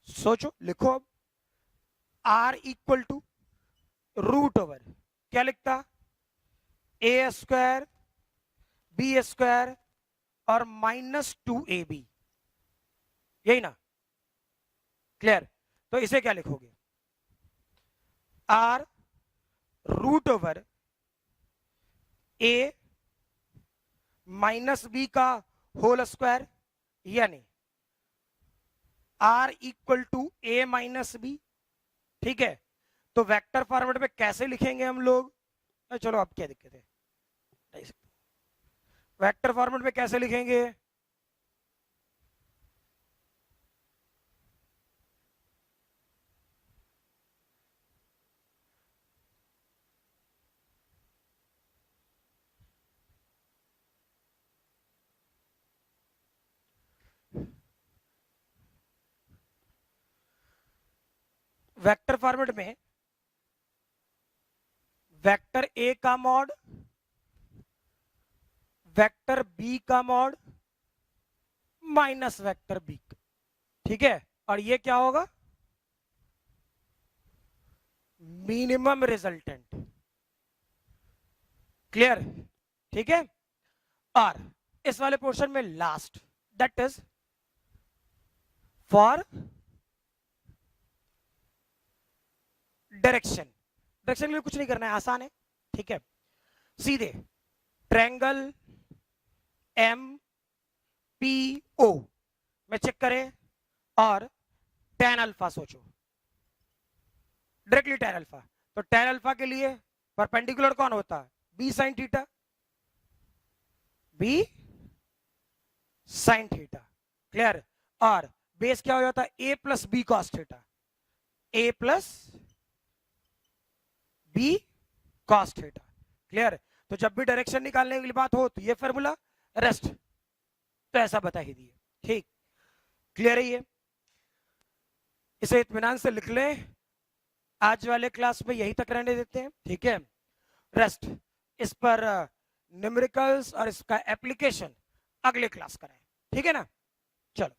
सोचो, लिखो अब, R equal to root over क्या लिखता, ए स्क्वायर बी स्क्वायर और -2ab, यही ना, क्लियर। तो इसे क्या लिखोगे, R root over A minus B का होल स्क्वायर, यानी R equal to A minus B, ठीक है। तो वेक्टर फॉर्मेट में कैसे लिखेंगे हम लोग, चलो अब क्या दिक्कत है, वेक्टर फॉर्मेट में कैसे लिखेंगे, वेक्टर फॉर्मेट में वेक्टर ए का मॉड वेक्टर बी का मॉड माइनस वेक्टर बी, ठीक है। और ये क्या होगा, मिनिमम रिजल्टेंट, क्लियर, ठीक है। और इस वाले पोर्शन में last, that is for direction के लिए कुछ नहीं करना है, आसान है, ठीक है। सीधे ट्रायंगल एम पी ओ में चेक करें और tan अल्फा सोचो, डायरेक्टली tan अल्फा। तो tan अल्फा के लिए परपेंडिकुलर कौन होता है, B sine theta, B sine theta, clear. और बेस क्या हो जाता है, A plus B cos theta, A plus B cos theta, clear. तो जब भी डायरेक्शन निकालने की बात हो तो ये फॉर्मूला रेस्ट, तो ऐसा बता ही दिए, ठीक, क्लियर है ये। इसे इत्मीनान से लिख लें, आज वाले क्लास में यही तक रहने देते हैं, ठीक है। रेस्ट इस पर न्यूमेरिकल्स और इसका एप्लीकेशन अगले क्लास कराएं, ठीक है ना, चलो।